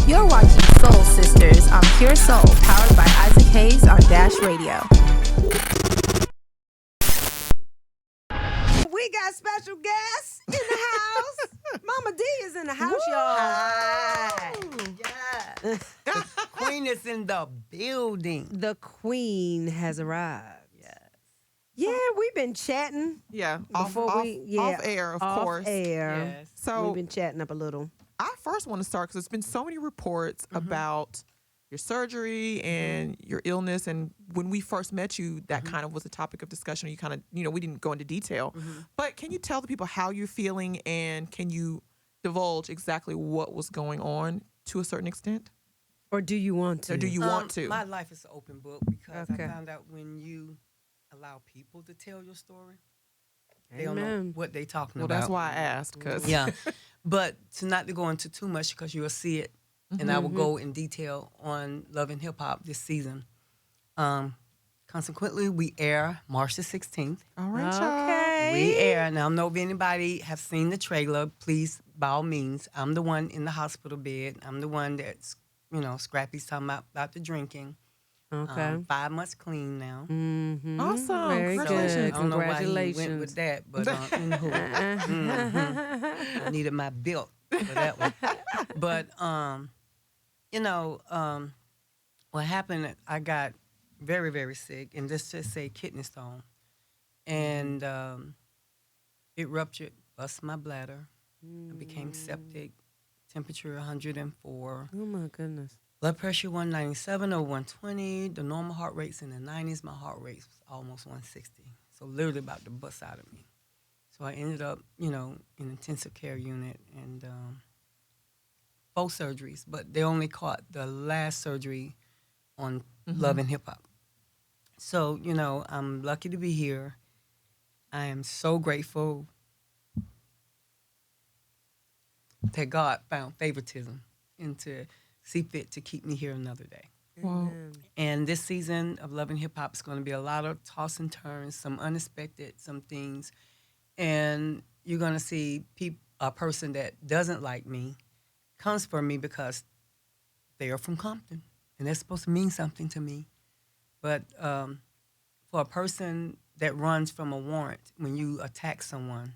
You're watching Soul Sisters on Pure Soul, powered by Isaac Hayes on Dash Radio. We got special guests in the house. Momma Dee is in the house, y'all. Hi. Yes. The queen is in the building. The queen has arrived. Yes. Yeah, we've been chatting. Yeah, Before off air, of course. Off air. Yes. So we've been chatting up a little. I first want to start because there's been so many reports about your surgery and your illness. And when we first met you, that kind of was a topic of discussion. You kind of, we didn't go into detail. But can you tell the people how you're feeling, and can you divulge exactly what was going on to a certain extent? Or do you want to? Or do you want to? My life is an open book because Okay. I found out when you allow people to tell your story, they don't know Amen. what they talking Well, about. that's why I asked. Cause Yeah. But to not to go into too much because you'll see it, and I will go in detail on Love and Hip Hop this season. Consequently, we air March the 16th. All right, y'all. Okay. We air. Now, I don't know if anybody have seen the trailer. Please, by all means, I'm the one in the hospital bed. I'm the one that's, Scrappy's talking about the drinking. Okay. 5 months clean now. Mm-hmm. Awesome. Very Congratulations. good. I don't know why he went Congratulations. with that, but I needed my belt for that one. But, what happened, I got very, very sick, and let's just say kidney stone. And it ruptured, bust my bladder. I became septic, temperature 104. Oh, my goodness. Blood pressure 197 over 120. The normal heart rate's in the 90s. My heart rate was almost 160. So literally about to bust out of me. So I ended up, in intensive care unit and 4 surgeries. But they only caught the last surgery on Love and Hip Hop. So, I'm lucky to be here. I am so grateful that God found favoritism and to see fit to keep me here another day. Wow. And this season of Love and Hip Hop is going to be a lot of toss and turns, some unexpected, some things. And you're going to see a person that doesn't like me comes for me because they are from Compton. And that's supposed to mean something to me. But for a person that runs from a warrant, when you attack someone,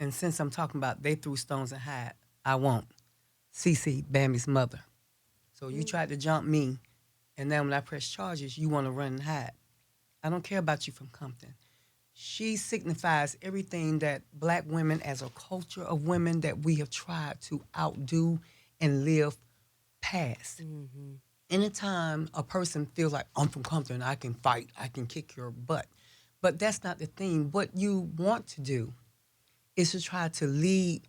and since I'm talking about they threw stones and hide, I won't. Cece, Bambi's mother. So you tried to jump me, and then when I press charges, you want to run and hide. I don't care about you from Compton. She signifies everything that black women, as a culture of women, that we have tried to outdo and live past. Anytime a person feels like, I'm from Compton, I can fight, I can kick your butt. But that's not the thing. What you want to do is to try to lead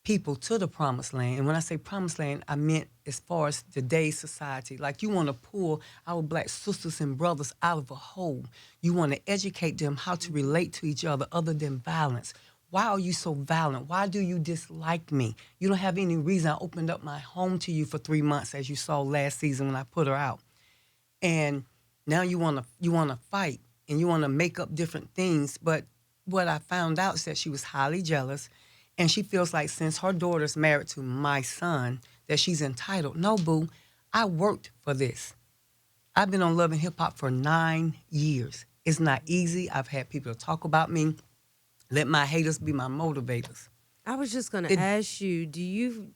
people to the promised land. And when I say promised land, I meant as far as today's society. Like, you want to pull our black sisters and brothers out of a hole. You want to educate them how to relate to each other other than violence. Why are you so violent? Why do you dislike me? You don't have any reason. I opened up my home to you for 3 months, as you saw last season when I put her out. And now you want to fight, and you want to make up different things. But what I found out is that she was highly jealous, and she feels like since her daughter's married to my son, that she's entitled. No, boo, I worked for this. I've been on Love and Hip Hop for 9 years. It's not easy. I've had people talk about me. Let my haters be my motivators. I was just going to ask you, do you,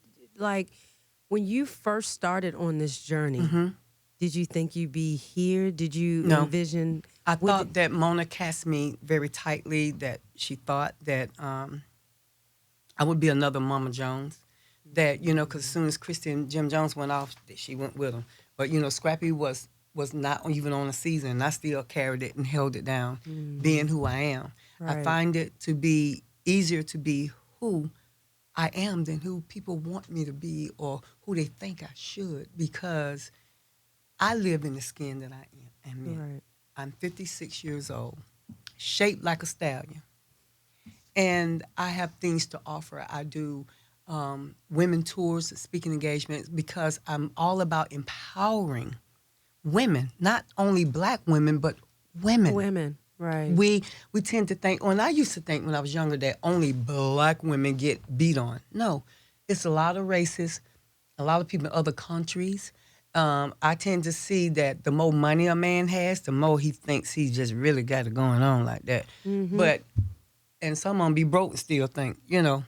when you first started on this journey, did you think you'd be here? Did you envision? I thought that Mona cast me very tightly, that she thought that I would be another Mama Jones. That, because as soon as Christy and Jim Jones went off, she went with them. But, Scrappy was not even on a season, and I still carried it and held it down, being who I am. Right. I find it to be easier to be who I am than who people want me to be or who they think I should, because I live in the skin that I am in. Right. I'm 56 years old, shaped like a stallion. And I have things to offer. I do women tours, speaking engagements, because I'm all about empowering women, not only black women, but women. Women, Right. We tend to think, and I used to think when I was younger that only black women get beat on. No, it's a lot of races, a lot of people in other countries. I tend to see that the more money a man has, the more he thinks he's just really got it going on like that. But, and some of them be broke and still think, you know.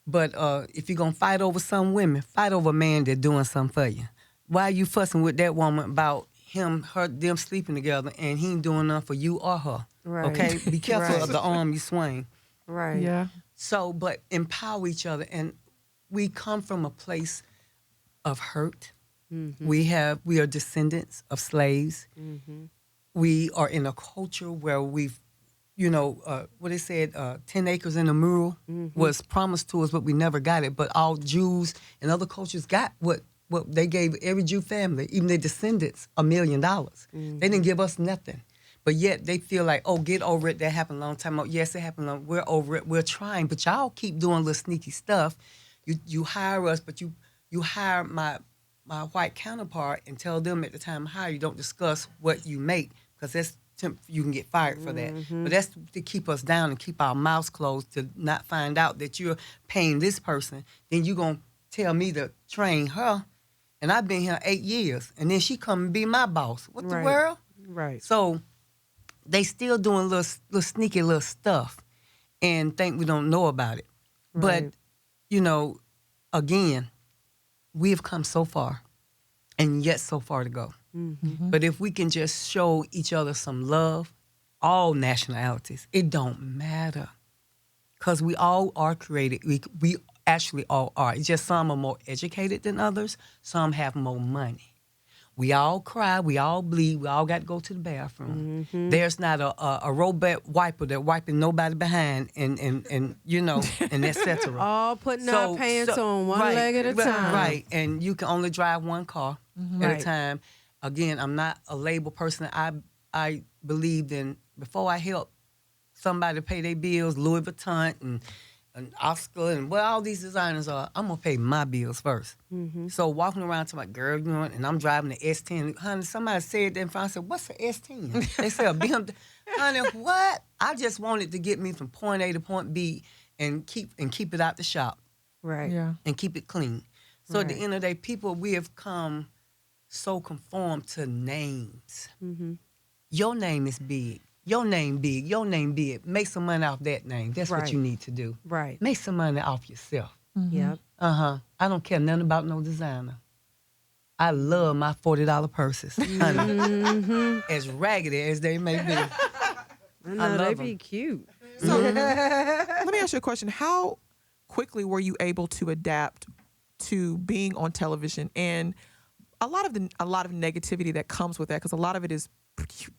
But if you're going to fight over some women, fight over a man that's doing something for you. Why are you fussing with that woman about them sleeping together and he ain't doing nothing for you or her? Right. Okay? Be careful of the arm you swing. Right. Yeah. So, but empower each other. And we come from a place of hurt. We are descendants of slaves. We are in a culture where we've, what they said, 10 acres in a mule was promised to us, but we never got it. But all Jews and other cultures got what they gave every Jew family, even their descendants, $1 million. They didn't give us nothing. But yet they feel like, oh, get over it. That happened a long time ago. Yes, it happened. We're over it. We're trying. But y'all keep doing little sneaky stuff. You hire us, but you hire my white counterpart and tell them at the time of hire you don't discuss what you make because that's you can get fired for that. But that's to keep us down and keep our mouths closed to not find out that you're paying this person. Then you're going to tell me to train her. And I've been here 8 years. And then she come and be my boss. What the world? Right. So they still doing little sneaky little stuff and think we don't know about it. Right. But, again, we have come so far and yet so far to go. But if we can just show each other some love, all nationalities, it don't matter. Because we all are created. We actually all are. It's just some are more educated than others. Some have more money. We all cry. We all bleed. We all got to go to the bathroom. There's not a robot wiper that wiping nobody behind and et cetera. All putting our pants on one leg at a time. Right, and you can only drive one car at a time. Again, I'm not a label person. I believed in, before I help somebody pay their bills, Louis Vuitton and Oscar and what all these designers are, I'm going to pay my bills first. So walking around to my girl, and I'm driving the S10. Honey, somebody said that in front. I said, what's the S10? They said, a BMW. Honey, what? I just wanted to get me from point A to point B and keep it out the shop. Right. Yeah. And keep it clean. So at the end of the day, we have come so conformed to names. Your name is big. Your name big. Your name big. Make some money off that name. That's what you need to do. Right. Make some money off yourself. Yep. I don't care nothing about no designer. I love my $40 purses, honey. As raggedy as they may be. I love they them. be cute. So let me ask you a question. How quickly were you able to adapt to being on television and a lot of negativity that comes with that? Because a lot of it is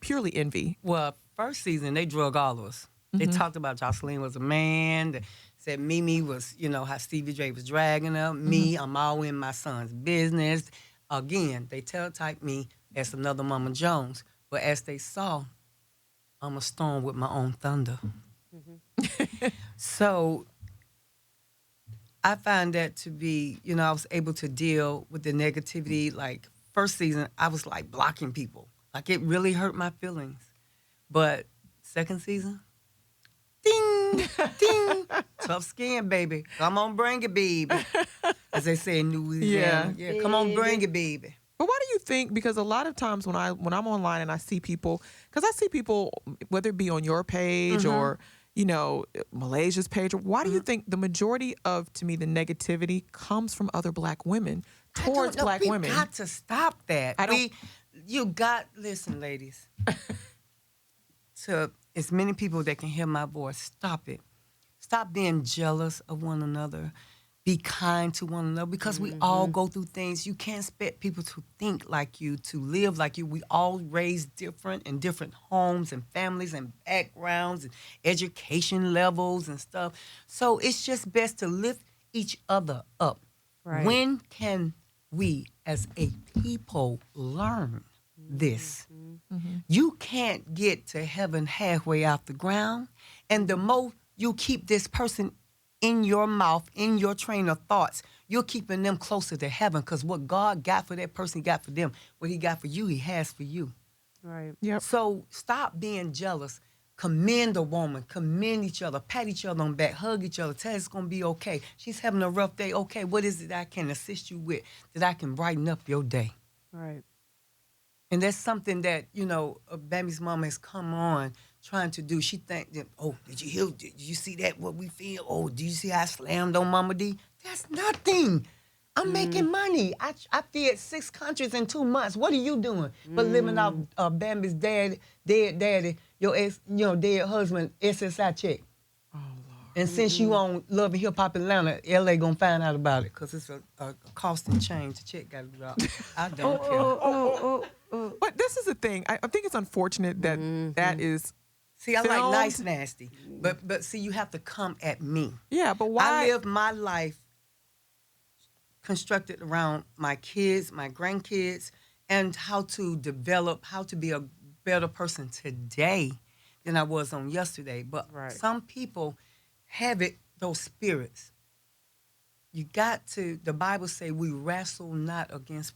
purely envy. Well, first season, they drug all of us. They talked about Jocelyn was a man. They said Mimi was, how Stevie J was dragging her. Me, I'm all in my son's business. Again, they teletyped me as another Mama Jones. But as they saw, I'm a storm with my own thunder. So I find that to be, I was able to deal with the negativity. Like, first season, I was like blocking people. Like, it really hurt my feelings. But second season, ding, ding, tough skin, baby. Come on, bring it, baby. As they say in Louisiana. Yeah, come on, bring it, baby. But why do you think? Because a lot of times when I'm online and I see people, because I see people, whether it be on your page or Malaysia's page, why do you think the majority of, to me, the negativity comes from other black women towards black women? We got to stop that. Listen, ladies. To as many people that can hear my voice, stop it. Stop being jealous of one another. Be kind to one another because we all go through things. You can't expect people to think like you, to live like you. We all raised different in different homes and families and backgrounds and education levels and stuff. So it's just best to lift each other up. Right. When can we as a people learn this? You can't get to heaven halfway out the ground. And the more you keep this person in your mouth, in your train of thoughts, you're keeping them closer to heaven because what God got for that person, he got for them. What he got for you, he has for you. Right. Yep. So stop being jealous commend a woman, commend each other, pat each other on the back, hug each other, tell her it's going to be okay. She's having a rough day. Okay, what is it that I can assist you with that I can brighten up your day? Right. And that's something that, Bammy's mama has come on trying to do. She think that, oh, did you hear, did you see that, what we feel? Oh, do you see how I slammed on Momma Dee? That's nothing. I'm making money. I fed 6 countries in 2 months. What are you doing? But living off Bambi's dead daddy, your ex, dead husband, SSI check. Oh, Lord. And since you on Love and Hip Hop Atlanta, LA gonna find out about it because it's a cost and change. The check got to drop. I don't care. But this is the thing. I think it's unfortunate that that is. See, I like filmed. nice nasty, but see, you have to come at me. Yeah, but why? I live my life constructed around my kids, my grandkids, and how to develop, how to be a better person today than I was on yesterday. But some people have those spirits. You got to, the Bible say we wrestle not against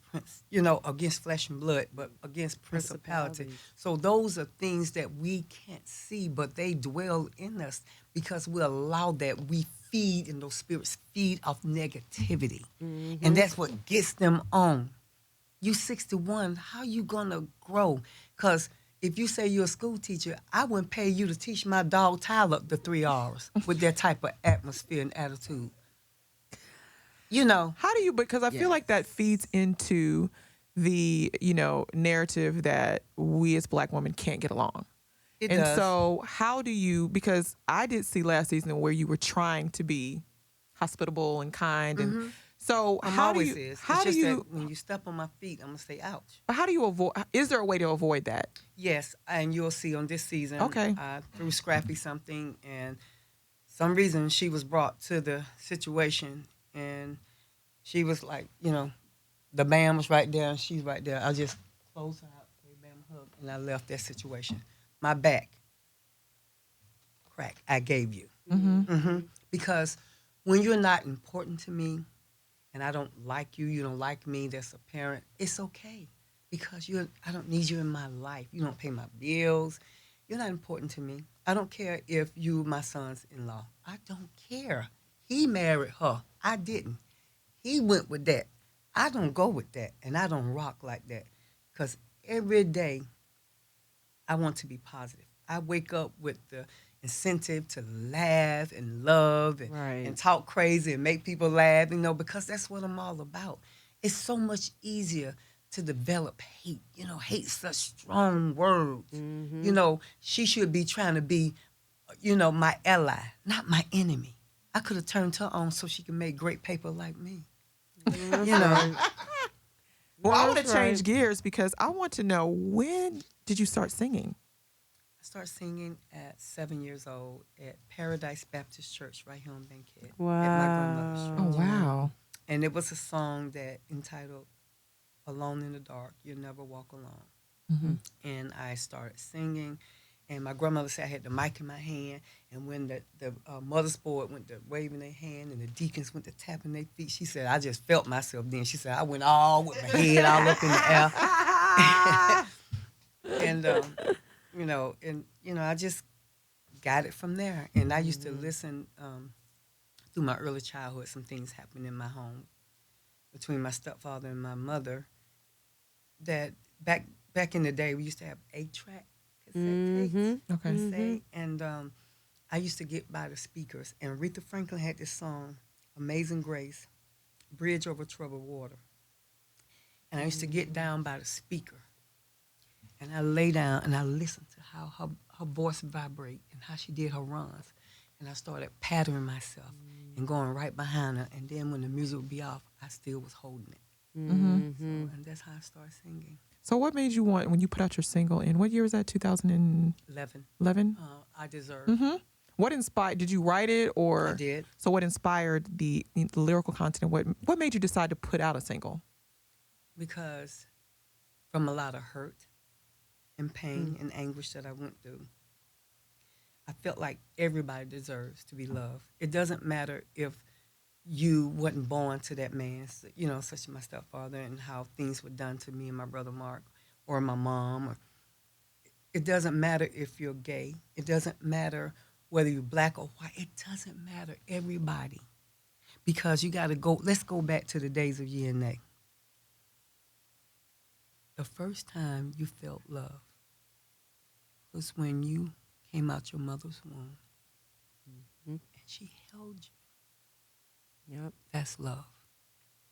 against flesh and blood, but against principality. So those are things that we can't see, but they dwell in us because we allow that. We feed, and those spirits feed off negativity. And that's what gets them on. You 61, how you gonna grow? Because if you say you're a school teacher, I wouldn't pay you to teach my dog Tyler the 3 hours with that type of atmosphere and attitude. How do you, because I feel like that feeds into the, narrative that we as Black women can't get along. It and does. so how do you, because I did see last season where you were trying to be hospitable and kind. And so how do you, that when you step on my feet, I'm going to say ouch. How do you avoid, is there a way to avoid that? Yes, and you'll see on this season, Okay. I threw Scrappy something, and some reason she was brought to the situation, and she was like, the Bam was right there, and she's right there. I just closed her out, gave Bam a hug, and I left that situation. My back crack I gave you. Because when you're not important to me, and I don't like you, you don't like me, that's apparent, it's okay. Because I don't need you in my life. You don't pay my bills. You're not important to me. I don't care if you my son's in-law. I don't care. He married her. I didn't. He went with that. I don't go with that, and I don't rock like that. Because every day, I want to be positive. I wake up with the incentive to laugh and love and talk crazy and make people laugh, because that's what I'm all about. It's so much easier to develop hate. Hate's such strong words. She should be trying to be, my ally, not my enemy. I could have turned her on so she could make great paper like me. Well, I want to change gears because I want to know, when did you start singing? I started singing at 7 years old at Paradise Baptist Church right here on Bankhead. Wow. At my grandmother's church. Oh, wow. And it was a song that entitled Alone in the Dark, You'll Never Walk Alone. And I started singing. And my grandmother said I had the mic in my hand, and when the mother's board went to waving their hand and the deacons went to tapping their feet, she said, I just felt myself then. She said, I went all with my head all up in the air. And, I just got it from there. And I used to listen through my early childhood. Some things happened in my home between my stepfather and my mother that back in the day, we used to have 8-track. Okay. And I used to get by the speakers, and Aretha Franklin had this song, Amazing Grace, Bridge Over Troubled Water. And I used to get down by the speaker, and I lay down and I listened to how her voice vibrate and how she did her runs. And I started patterning myself and going right behind her. And then when the music would be off, I still was holding it. And that's how I started singing. So what made you want, when you put out your single in, what year was that, 2011? I Deserve. What inspired, did you write it or? I did. So what inspired the lyrical content? What made you decide to put out a single? Because from a lot of hurt and pain and anguish that I went through, I felt like everybody deserves to be loved. It doesn't matter if you wasn't born to that man, such as my stepfather, and how things were done to me and my brother Mark, or my mom. It doesn't matter if you're gay. It doesn't matter whether you're black or white. It doesn't matter, everybody. Because you got to go, let's go back to the days of YNA. The first time you felt love was when you came out your mother's womb and she held you. Yep. That's love.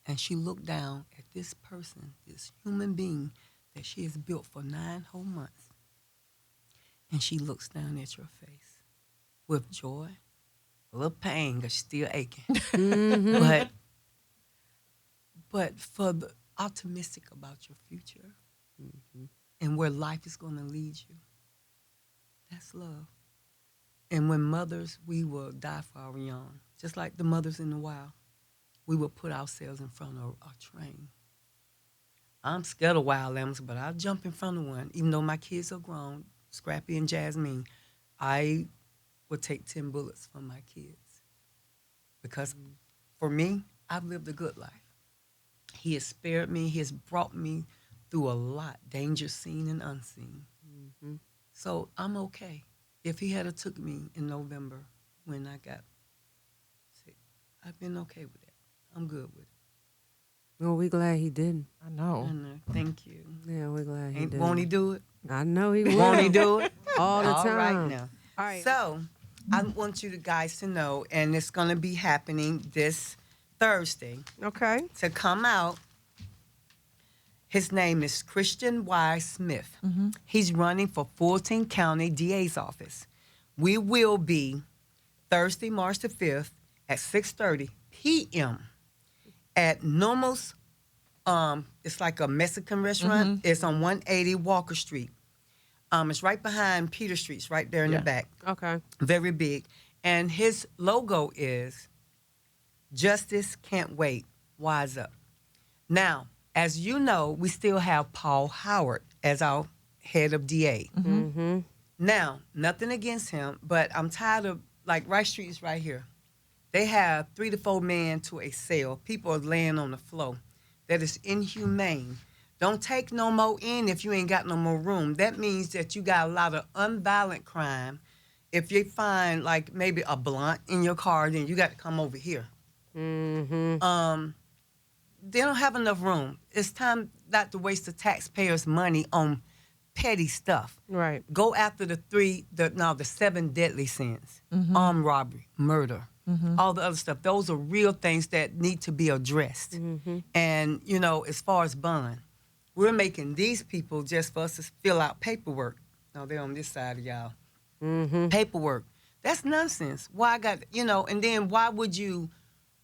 And she looked down at this person, this human being that she has built for 9 whole months. And she looks down at your face with joy, a little pain because she's still aching. But for the optimistic about your future and where life is going to lead you, that's love. And when mothers, we will die for our young, just like the mothers in the wild. We will put ourselves in front of a train. I'm scared of wild animals, but I'll jump in front of one. Even though my kids are grown, Scrappy and Jasmine, I would take 10 bullets for my kids. Because for me, I've lived a good life. He has spared me. He has brought me through a lot, danger seen and unseen. So I'm okay. If he had took me in November when I got sick, I've been okay with that. I'm good with it. Well, we're glad he didn't. I know. Thank you. Yeah, we're glad he didn't. Won't he do it? I know he will. Won't he do it? All the All time. right now. All right. So I want you guys to know, and it's going to be happening this Thursday, Okay. to come out. His name is Christian Y. Smith. He's running for Fulton County DA's office. We will be Thursday, March the 5th at 6:30 p.m. at Nomos. It's like a Mexican restaurant. It's on 180 Walker Street. It's right behind Peter Street. It's right there in the back. Okay. Very big. And his logo is Justice Can't Wait, Wise Up. Now, as you know, we still have Paul Howard as our head of DA. Now, nothing against him, but I'm tired of, like, Rice Street is right here. They have 3 to 4 men to a cell. People are laying on the floor. That is inhumane. Don't take no more in if you ain't got no more room. That means that you got a lot of unviolent crime. If you find, like, maybe a blunt in your car, then you got to come over here. They don't have enough room. It's time not to waste the taxpayers' money on petty stuff. Right. Go after the 7 deadly sins. Armed robbery, murder, all the other stuff. Those are real things that need to be addressed. And, you know, as far as bond, we're making these people just for us to fill out paperwork. No, they're on this side of y'all. Paperwork. That's nonsense. Why and then why would you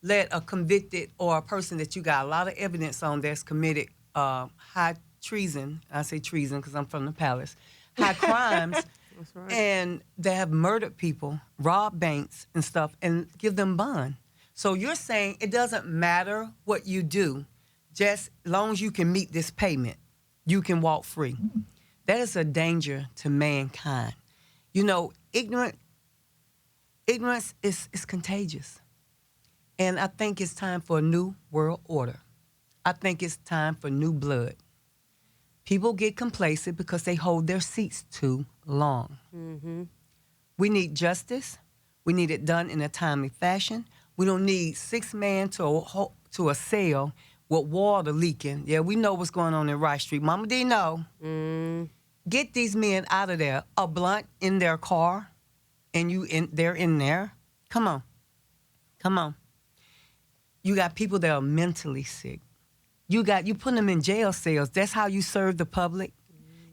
let a convicted or a person that you got a lot of evidence on that's committed high treason, I say treason because I'm from the palace, high crimes, That's right. and they have murdered people, robbed banks and stuff, and give them bond. So you're saying it doesn't matter what you do, just as long as you can meet this payment, you can walk free. That is a danger to mankind. You know, ignorance is contagious. And I think it's time for a new world order. I think it's time for new blood. People get complacent because they hold their seats too long. We need justice. We need it done in a timely fashion. We don't need 6 men to a cell with water leaking. Yeah, we know what's going on in Rice Street. Momma Dee know. Get these men out of there. A blunt in their car, and they're in there. Come on. You got people that are mentally sick. You put them in jail cells. That's how you serve the public.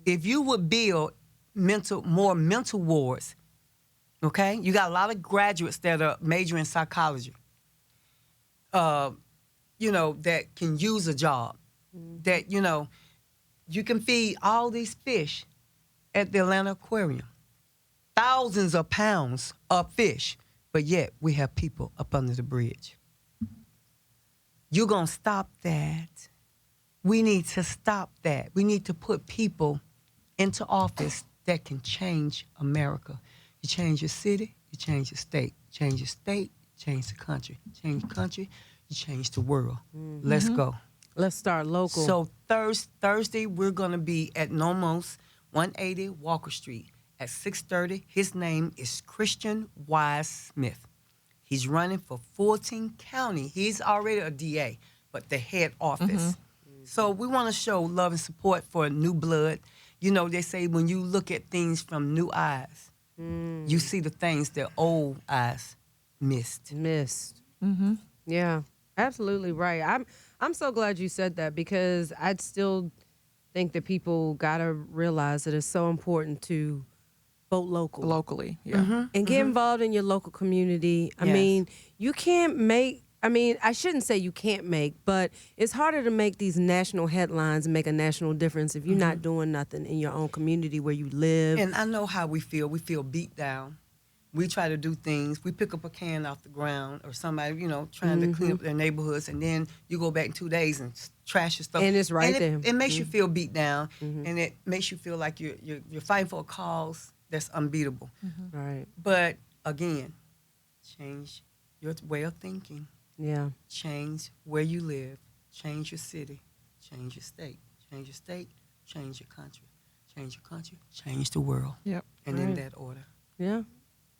If you would build more mental wards, okay? You got a lot of graduates that are majoring in psychology, that can use a job. That, you can feed all these fish at the Atlanta Aquarium. Thousands of pounds of fish, but yet we have people up under the bridge. You're going to stop that. We need to stop that. We need to put people into office that can change America. You change your city, you change your state. Change your state, change the country. Change the country, you change the world. Let's go. Let's start local. So Thursday, we're going to be at Nomos 180 Walker Street at 6:30. His name is Christian Wise Smith. He's running for Fulton County. He's already a DA, but the head office. So we want to show love and support for new blood. You know, they say when you look at things from new eyes, you see the things that old eyes missed. Yeah, absolutely right. I'm so glad you said that, because I'd still think that people gotta realize that it's so important to vote locally. Yeah. and get involved in your local community. I Yes. mean, you can't make. I mean, I shouldn't say you can't make, but it's harder to make these national headlines and make a national difference if you're not doing nothing in your own community where you live. And I know how we feel. We feel beat down. We try to do things. We pick up a can off the ground, or somebody, you know, trying to clean up their neighborhoods, and then you go back in 2 days and trash your stuff. And it's right there. It makes you feel beat down, and it makes you feel like you're fighting for a cause that's unbeatable. Right. But again, change your way of thinking. Yeah. Change where you live. Change your city. Change your state. Change your state. Change your country. Change your country. Change the world. Yep. And in that order. Yeah.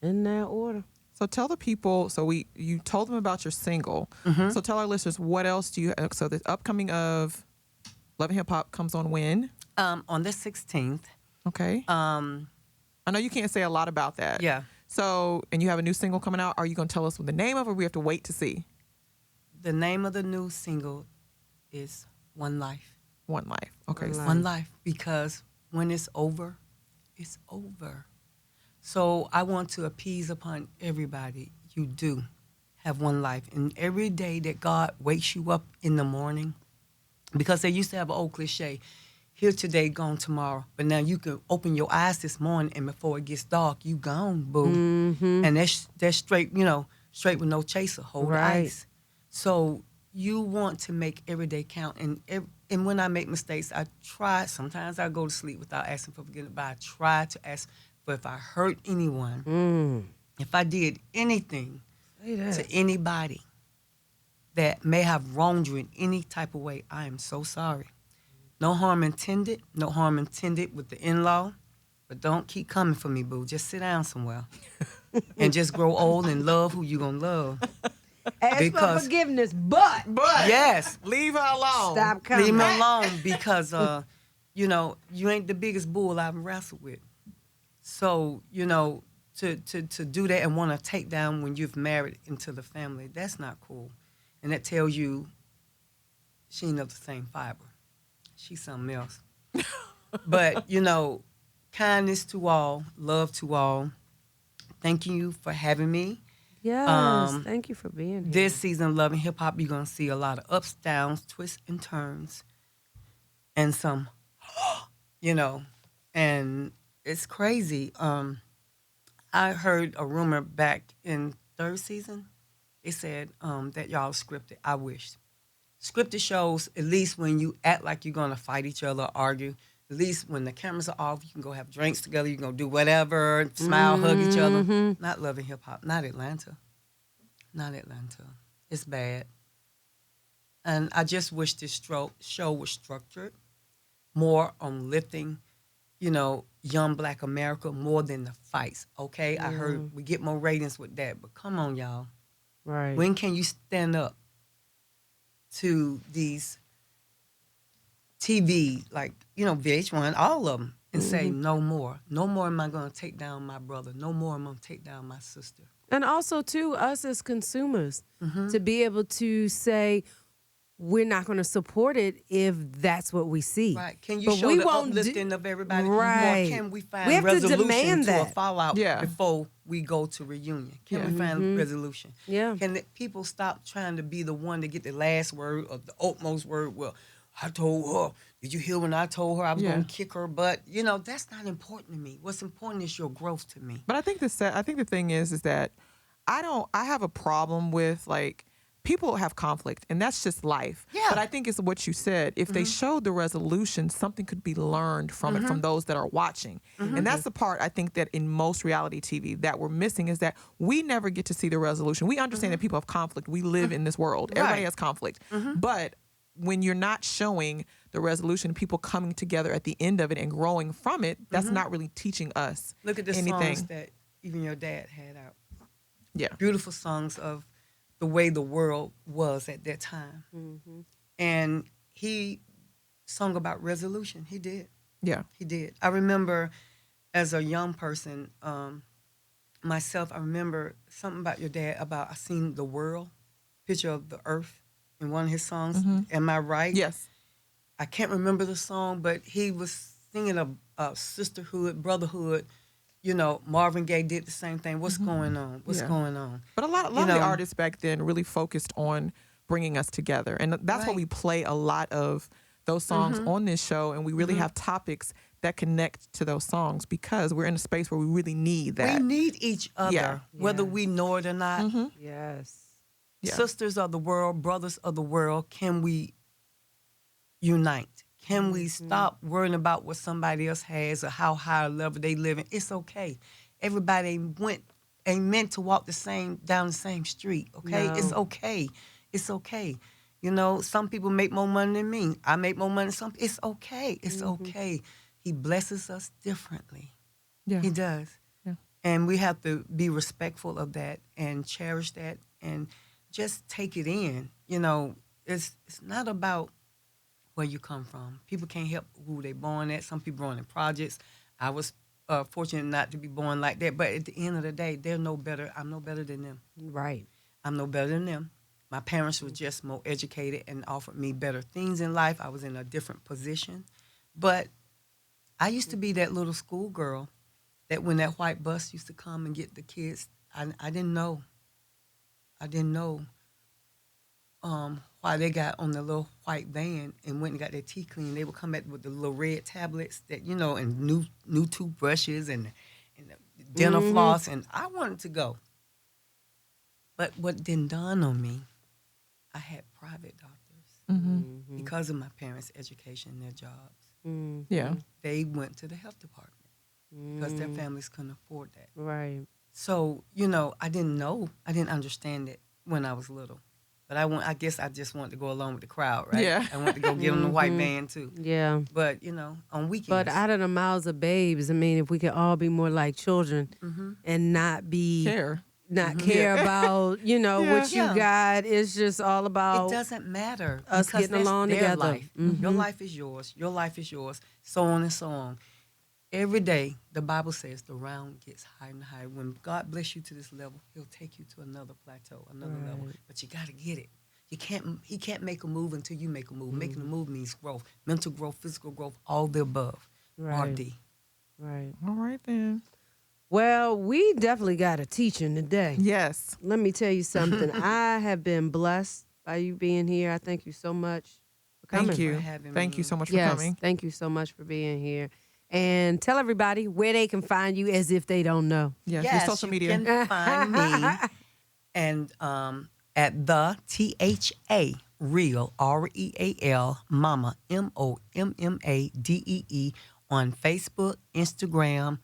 In that order. So tell the people. So you told them about your single. So tell our listeners, what else do you? So the upcoming of Love and Hip Hop comes on when? On the 16th. Okay. I know you can't say a lot about that. Yeah. So, and you have a new single coming out. Are you going to tell us what the name of it, or we have to wait to see? The name of the new single is One Life. One Life. Okay. One Life. One Life, because when it's over, it's over. So I want to appease upon everybody. You do have one life. And every day that God wakes you up in the morning, because they used to have an old cliche, here today, gone tomorrow. But now you can open your eyes this morning, and before it gets dark, you gone, boo. And that's straight, you know, straight with no chaser, hold the Right. ice. So you want to make every day count. And when I make mistakes, I try. Sometimes I go to sleep without asking for forgiveness, but I try to ask for if I hurt anyone, if I did anything to anybody that may have wronged you in any type of way, I am so sorry. No harm intended. No harm intended with the in-law. But don't keep coming for me, boo. Just sit down somewhere and just grow old and love who you gonna love. Ask for forgiveness, but Yes. Leave her alone. stop coming. Leave me alone, because, you know, you ain't the biggest bull I've wrestled with. So, you know, to do that and want to take down when you've married into the family, that's not cool. And that tells you she ain't of the same fiber. She's something else. But, you know, kindness to all, love to all. Thank you for having me. Yes. Thank you for being here. This season of Love and Hip Hop, you're going to see a lot of ups, downs, twists, and turns, and some, you know, and it's crazy. I heard a rumor back in third season. They said that y'all scripted. I wish. Scripted shows, at least when you act like you're going to fight each other or argue, at least when the cameras are off, you can go have drinks together, you can go do whatever, smile, hug each other. Not Love and Hip Hop. Not Atlanta. Not Atlanta. It's bad. And I just wish this show was structured more on lifting, you know, young Black America more than the fights, okay? I heard we get more ratings with that, but come on, y'all. Right. When can you stand up to these TV, like, you know, VH1, all of them, and say, no more. No more am I going to take down my brother. No more am I going to take down my sister. And also, too, us as consumers, to be able to say, we're not going to support it if that's what we see. Right. Can you But show we the won't uplifting of everybody? Right. Or can we find We have to resolution demand to a that. fallout Yeah. before we go to reunion? Can we find resolution? Yeah. Can people stop trying to be the one to get the last word or the utmost word? Well, I told her. Did you hear when I told her I was going to kick her butt? You know, that's not important to me. What's important is your growth to me. But I think the thing is that I have a problem with, like, people have conflict, and that's just life. Yeah. But I think it's what you said. If they showed the resolution, something could be learned from it, from those that are watching. And that's the part I think that in most reality TV that we're missing, is that we never get to see the resolution. We understand that people have conflict. We live in this world. Everybody Right. has conflict. But when you're not showing the resolution, people coming together at the end of it and growing from it, that's not really teaching us Look at the anything. songs that even your dad had out. Yeah. Beautiful songs of the way the world was at that time. And he sung about resolution. He did. Yeah. He did. I remember as a young person, myself, I remember something about your dad about I seen the world, picture of the earth in one of his songs. Am I right? Yes. I can't remember the song, but he was singing of sisterhood, brotherhood. You know, Marvin Gaye did the same thing. What's going on? What's Yeah. going on? But a lot of the artists back then really focused on bringing us together. And that's what we play a lot of those songs on this show. And we really have topics that connect to those songs because we're in a space where we really need that. We need each other, Yeah. whether we know it or not. Yes. Yeah. Sisters of the world, brothers of the world, can we unite? Can we stop worrying about what somebody else has or how high a level they live in? It's okay. Everybody ain't meant to walk down the same street. Okay, No. it's okay. It's okay. You know, some people make more money than me. I make more money than some. It's okay. It's okay. He blesses us differently. Yeah. He does. Yeah. And we have to be respectful of that and cherish that and just take it in. You know, it's not about where you come from. People can't help who they born at. Some people born in projects. I was fortunate not to be born like that. But at the end of the day, they're no better. I'm no better than them. Right. I'm no better than them. My parents were just more educated and offered me better things in life. I was in a different position. But I used to be that little schoolgirl that when that white bus used to come and get the kids, I didn't know. I didn't know why they got on the little white van and went and got their teeth cleaned. They would come back with the little red tablets that, you know, and new toothbrushes and the dental floss. And I wanted to go. But what didn't dawn on me, I had private doctors because of my parents' education and their jobs. Yeah. They went to the health department because their families couldn't afford that. Right. So, you know, I didn't know. I didn't understand it when I was little. But I guess I just wanted to go along with the crowd, right? Yeah. I wanted to go get on the white van, too. Yeah. But, you know, on weekends. But out of the mouths of babes, I mean, if we could all be more like children and not be care about, you know, what you got. It's just all about it doesn't matter. us because getting along that's their together. Life. Your life is yours. Your life is yours. So on and so on. Every day, the Bible says the round gets higher and higher. When God bless you to this level, he'll take you to another plateau, another level. But you got to get it. He can't make a move until you make a move. Making a move means growth, mental growth, physical growth, all the above. Right. RD. Right. All right, then. Well, we definitely got a teaching today. Yes. Let me tell you something. I have been blessed by you being here. I thank you so much for coming. Thank you. for having Thank me. you so much for Yes, coming. thank you so much for being here. And tell everybody where they can find you as if they don't know. Yes. Yes, Your social you media. can find me and at the THA Real REAL Momma MOMMADEE on Facebook, Instagram,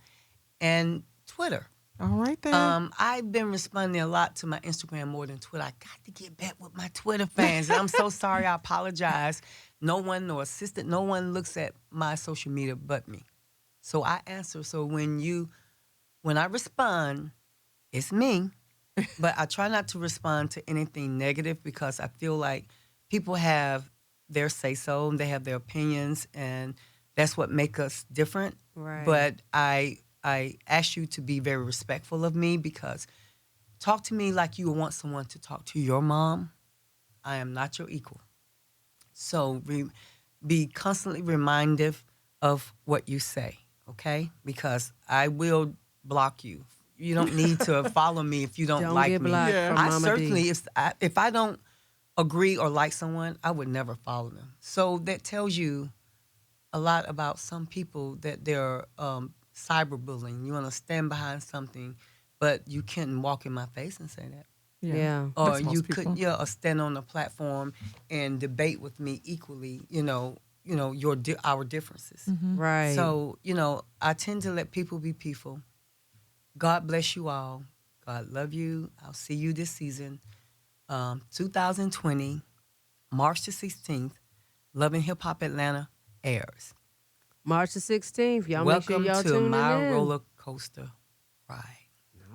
and Twitter. All right, then. I've been responding a lot to my Instagram more than Twitter. I got to get back with my Twitter fans. And I'm so sorry. I apologize. No one, no assistant, no one looks at my social media but me. So I answer. So when I respond, it's me. But I try not to respond to anything negative because I feel like people have their say-so and they have their opinions, and that's what makes us different. Right. But I ask you to be very respectful of me because talk to me like you would want someone to talk to your mom. I am not your equal. So be constantly reminded of what you say, okay? Because I will block you. You don't need to follow me if you don't like get me. blocked from I Momma certainly, Dee. if I don't agree or like someone, I would never follow them. So that tells you a lot about some people that they're cyberbullying. You want to stand behind something, but you can't walk in my face and say that. Yeah. Or That's most you people. could, or stand on a platform and debate with me equally. Our differences. Right. So I tend to let people be people. God bless you all. God love you. I'll see you this season, 2020, March the 16th, Love and Hip Hop Atlanta airs. March the 16th. Y'all Welcome make sure y'all to tuning my in. roller coaster ride.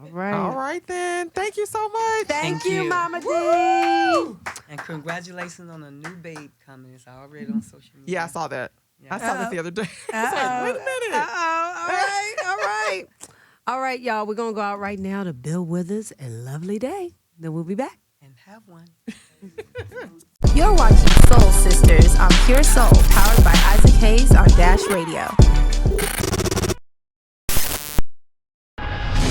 All right. All right then. Thank you so much. Thank Thank you, you. Mama D. And congratulations on a new babe coming. It's already on social media. Yeah, I saw that. Yeah. I saw that the other day. I was like, wait a minute. All right. All right. All right, y'all. We're going to go out right now to Bill Withers and Lovely Day. Then we'll be back. And have one. You're watching Soul Sisters on Pure Soul, powered by Isaac Hayes on Dash Radio.